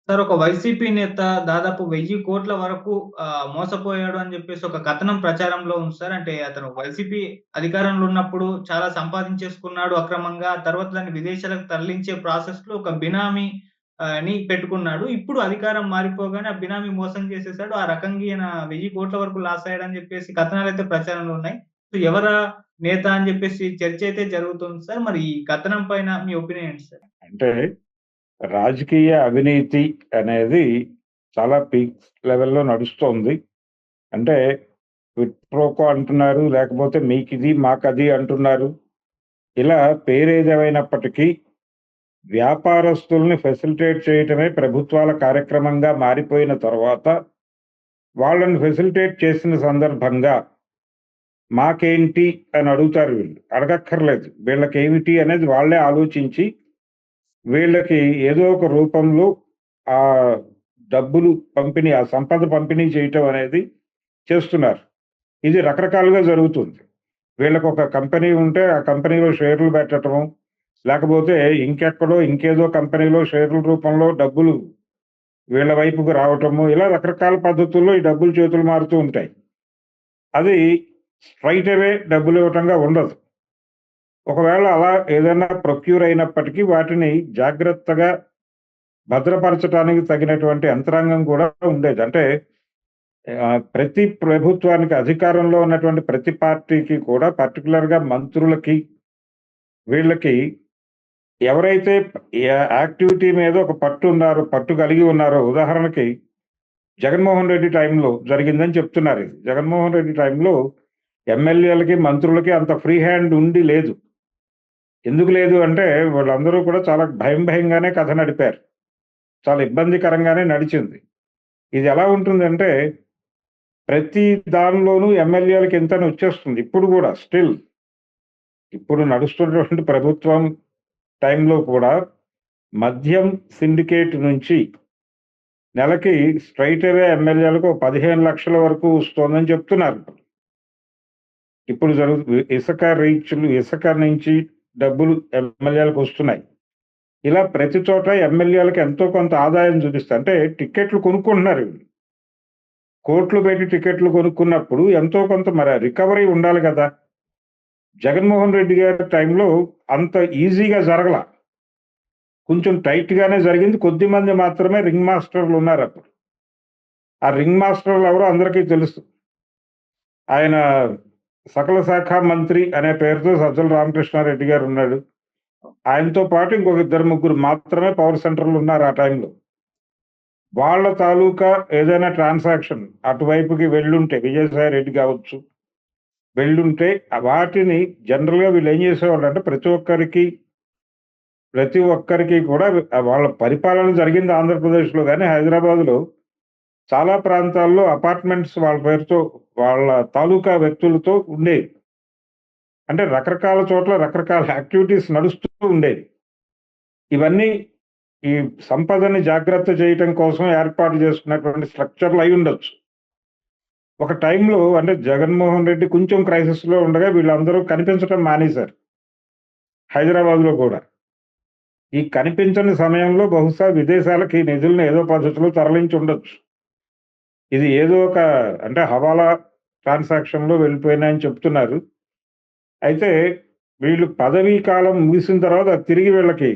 Sir ఒక YCP నేత దాదాపు 1000,00,00,000 వరకు మోసపోయాడు అని జెప్పేసి ఒక కథనం ప్రచారంలో ఉంది సార్. అంటే అతను వైసీపీ అధికారంలో ఉన్నప్పుడు చాలా సంపాదించేసుకున్నాడు అక్రమంగా. తర్వాత దాన్ని విదేశాలకు తరలించే ప్రాసెస్‌లో ఒక బినామీ ని పెట్టుకున్నాడు. ఇప్పుడు అధికారం మారిపోగానే ఆ బినామీ మోసం చేసేసాడు. ఆ రకంగా ఈయన 1000,00,00,000 వరకు లాస్ అయ్యాడని జెప్పేసి కథనాలైతే ప్రచారంలో ఉన్నాయి. సో ఎవరా నేత అని జెప్పేసి చర్చ అయితే జరుగుతుంది సార్. మరి ఈ కథనం పైన మీ ఒపీనియన్ ఏంటి సార్? అంటే రాజకీయ అవినీతి అనేది చాలా పీక్ లెవెల్‌లో నడుస్తోంది. అంటే క్విడ్ ప్రోకో అంటున్నారు. లేకపోతే మీకిది, మాకది అంటున్నారు. ఇలా పేరేదేమైనప్పటికీ వ్యాపారస్తుల్ని ఫెసిలిటేట్ చేయటమే ప్రభుత్వాల కార్యక్రమంగా మారిపోయిన తర్వాత, వాళ్ళని ఫెసిలిటేట్ చేసిన సందర్భంగా మాకేంటి అని అడుగుతారు వీళ్ళు. అడగక్కర్లేదు. వీళ్ళకేమిటి అనేది వాళ్ళే ఆలోచించి, వీళ్ళకి ఏదో ఒక రూపంలో ఆ డబ్బులు పంపిణీ, ఆ సంపద పంపిణీ చేయటం అనేది చేస్తున్నారు. ఇది రకరకాలుగా జరుగుతుంది. వీళ్ళకొక కంపెనీ ఉంటే, ఆ కంపెనీలో షేర్లు పెట్టటము, లేకపోతే ఇంకెక్కడో ఇంకేదో కంపెనీలో షేర్ల రూపంలో డబ్బులు వీళ్ళ వైపుకు రావటము, ఇలా రకరకాల పద్ధతుల్లో ఈ డబ్బులు చేతులు మారుతూ ఉంటాయి. అది స్ట్రెయిట్ అవే డబ్బులివ్వటంగా ఉండదు. ఒకవేళ అలా ఏదైనా ప్రొక్యూర్ అయినప్పటికీ వాటిని జాగ్రత్తగా భద్రపరచటానికి తగినటువంటి యంత్రాంగం కూడా ఉండేది. అంటే ప్రతి ప్రభుత్వానికి అధికారంలో ఉన్నటువంటి ప్రతి పార్టీకి కూడా పర్టిక్యులర్‌గా మంత్రులకి, వీళ్ళకి ఎవరైతే యాక్టివిటీ మీద ఒక పట్టు కలిగి ఉన్నారో, ఉదాహరణకి జగన్మోహన్ రెడ్డి టైంలో జరిగిందని చెప్తున్నారు ఇది. జగన్మోహన్ రెడ్డి టైంలో ఎమ్మెల్యేలకి, మంత్రులకి అంత ఫ్రీ హ్యాండ్ ఉండి లేదు. ఎందుకు లేదు అంటే వాళ్ళందరూ కూడా చాలా భయంగానే కథ నడిపారు. చాలా ఇబ్బందికరంగానే నడిచింది. ఇది ఎలా ఉంటుందంటే ప్రతి దానిలోనూ ఎమ్మెల్యేలకి ఇంతని వచ్చేస్తుంది. ఇప్పుడు గూడా స్టిల్. ఇప్పుడు నడుస్తున్నటువంటి ప్రభుత్వం టైంలో కూడా మద్యం సిండికేట్ నుంచి నెలకి స్ట్రెయిట్ అవే ఎమ్మెల్యేలకు 15,00,000 వరకు వస్తోందని చెప్తున్నారు. ఇప్పుడు ఇసుక నుంచి డబ్బులు ఎమ్మెల్యేలకు వస్తున్నాయి. ఇలా ప్రతి చోట ఎమ్మెల్యేలకు ఎంతో కొంత ఆదాయం చూపిస్తారు. అంటే టికెట్లు కొనుక్కుంటున్నారు వీళ్ళు. కోట్లు పెట్టి టికెట్లు కొనుక్కున్నప్పుడు ఎంతో కొంత మరి రికవరీ ఉండాలి కదా! జగన్మోహన్ రెడ్డి గారి టైంలో అంత ఈజీగా జరగల. కొంచెం టైట్‌గానే జరిగింది. కొద్దిమంది మాత్రమే రింగ్ మాస్టర్‌లు ఉన్నారప్పుడు. ఆ రింగ్ మాస్టర్‌లు ఎవరో అందరికీ తెలుసు. ఆయన సకల శాఖ మంత్రి అనే పేరుతో సజ్జల రామకృష్ణారెడ్డి గారు ఉన్నాడు. ఆయనతో పాటు ఇంకొక ఇద్దరు, ముగ్గురు మాత్రమే పవర్ సెంటర్‌లు ఉన్నారు ఆ టైంలో. వాళ్ళ తాలూకా ఏదైనా ట్రాన్సాక్షన్ అటువైపుకి వెళ్ళుంటే విజయసాయి రెడ్డి కావచ్చు, వెళ్ళుంటే వాటిని జనరల్‌గా వీళ్ళేం చేసేవాళ్ళంటే ప్రతి ఒక్కరికి కూడా వాళ్ళ పరిపాలన జరిగింది ఆంధ్రప్రదేశ్‌లో గాని, హైదరాబాద్‌లో చాలా ప్రాంతాల్లో అపార్ట్మెంట్స్ వాళ్ళ పేరుతో, వాళ్ళ తాలూకా వ్యక్తులతో ఉండేవి. అంటే రకరకాల చోట్ల రకరకాల యాక్టివిటీస్ నడుస్తూ ఉండేవి. ఇవన్నీ ఈ సంపదని జాగ్రత్త చేయటం కోసం ఏర్పాటు చేసుకున్నటువంటి స్ట్రక్చర్‌లు అయ్యుండొచ్చు. ఒక టైంలో అంటే జగన్మోహన్ రెడ్డి కొంచెం క్రైసిస్‌లో ఉండగా వీళ్ళందరూ కనిపించటం మానేశారు. హైదరాబాద్‌లో కూడా. ఈ కనిపించని సమయంలో బహుశా విదేశాలకి నిధులను ఏదో పద్ధతిలో తరలించి ఉండొచ్చు. ఇది ఏదో ఒక అంటే హవాలా ట్రాన్సాక్షన్‌లో వెళ్ళిపోయినాయని చెప్తున్నారు. అయితే వీళ్ళు పదవీ కాలం ముగిసిన తర్వాత అది తిరిగి వీళ్ళకి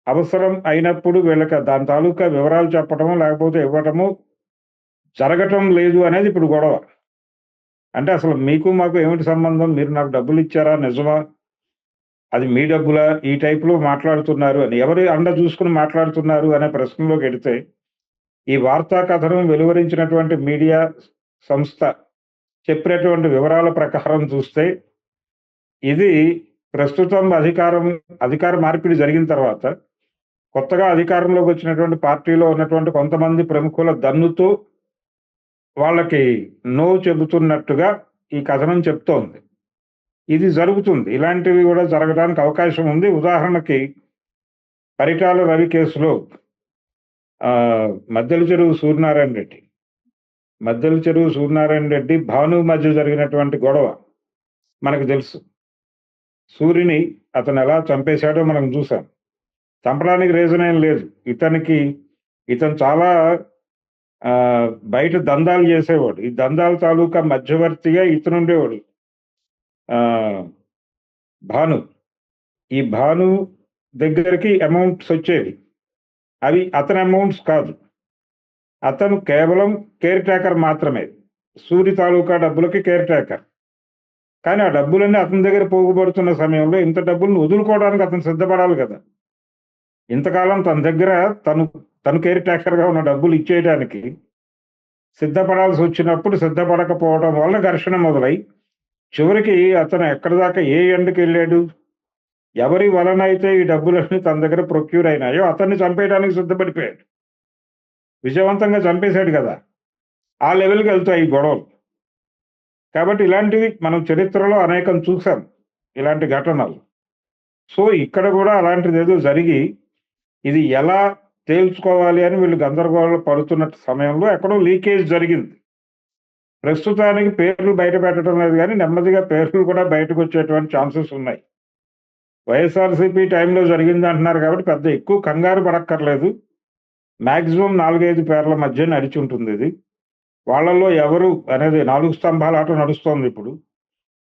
అవసరం అయినప్పుడు వీళ్ళకి దాని తాలూకా వివరాలు చెప్పటమో, లేకపోతే ఇవ్వటమో జరగటం లేదు అనేది ఇప్పుడు గొడవ. అంటే అసలు మీకు మాకు ఏమిటి సంబంధం? మీరు నాకు డబ్బులిచ్చారా? నిజమా? అది మీ డబ్బులా? ఈ టైప్‌లో మాట్లాడుతున్నారు అని. ఎవరి అండ చూసుకొని మాట్లాడుతున్నారు అనే ప్రశ్నలోకెడితే, ఈ వార్తా కథనం వెలువరించినటువంటి మీడియా సంస్థ చెప్పినటువంటి వివరాల ప్రకారం చూస్తే, ఇది ప్రస్తుతం అధికార మార్పిడి జరిగిన తర్వాత, కొత్తగా అధికారంలోకి వచ్చినటువంటి పార్టీలో ఉన్నటువంటి కొంతమంది ప్రముఖుల దన్నుతో వాళ్ళకి నో చెబుతున్నట్టుగా ఈ కథనం చెప్తోంది. ఇది జరుగుతుంది. ఇలాంటివి గూడా జరగడానికి అవకాశం ఉంది. ఉదాహరణకి పరిటాల రవి కేసులో మద్దెల చెరువు సూర్యనారాయణ రెడ్డి, భాను మధ్య జరిగినటువంటి గొడవ మనకు తెలుసు. సూరిని అతను ఎలా చంపేశాడో మనం చూసాం. చంపడానికి రీజన్ ఏం లేదు. ఇతనికి ఇతను చాలా బయట దందాలు చేసేవాడు. ఈ దందాల తాలూకా మధ్యవర్తిగా ఇతను ఉండేవాడు. భాను. ఈ భాను దగ్గరికి అమౌంట్స్ వచ్చేవి. అవి అతని అమౌంట్స్ కాదు. అతను కేవలం కేర్ టేకర్ మాత్రమే. సూరి తాలూకా డబ్బులకి కేర్ టేకర్. కానీ ఆ డబ్బులన్నీ అతని దగ్గర పోగుపడుతున్న సమయంలో ఇంత డబ్బులను వదులుకోవడానికి అతను సిద్ధపడాలి కదా! ఇంతకాలం తన దగ్గర తను కేర్ టేకర్‌గా ఉన్న డబ్బులు ఇచ్చేయడానికి సిద్ధపడాల్సి వచ్చినప్పుడు సిద్ధపడకపోవడం వల్ల ఘర్షణ మొదలై, చివరికి అతను ఎక్కడి దాకా ఏ ఎండ్‌కెళ్ళాడు? ఎవరి వలనైతే ఈ డబ్బులన్నీ తన దగ్గర ప్రొక్యూర్ అయినాయో అతన్ని చంపేయడానికి సిద్ధపడిపోయాడు. విజయవంతంగా చంపేశాడు కదా! ఆ లెవెల్‌కి వెళ్తాయి ఈ గొడవలు. కాబట్టి ఇలాంటివి మనం చరిత్రలో అనేకం చూసాం. ఇలాంటి ఘటనలు. సో, ఇక్కడ కూడా అలాంటిదేదో జరిగి, ఇది ఎలా తేల్చుకోవాలి అని వీళ్ళు గందరగోళం పడుతున్న సమయంలో ఎక్కడో లీకేజ్ జరిగింది. ప్రస్తుతానికి పేర్లు బయట పెట్టడం లేదు గానీ, నెమ్మదిగా పేర్లు కూడా బయటకొచ్చేటువంటి ఛాన్సెస్ ఉన్నాయి. వైఎస్ఆర్‌సీపీ టైంలో జరిగిందంటున్నారు కాబట్టి పెద్ద ఎక్కువ కంగారు పడక్కర్లేదు. మాక్సిమం 4, 5 పేర్ల మధ్య నడిచుంటుందిది. వాళ్ళలో ఎవరు అనేది 4 స్తంభాల ఆట నడుస్తోందిప్పుడు.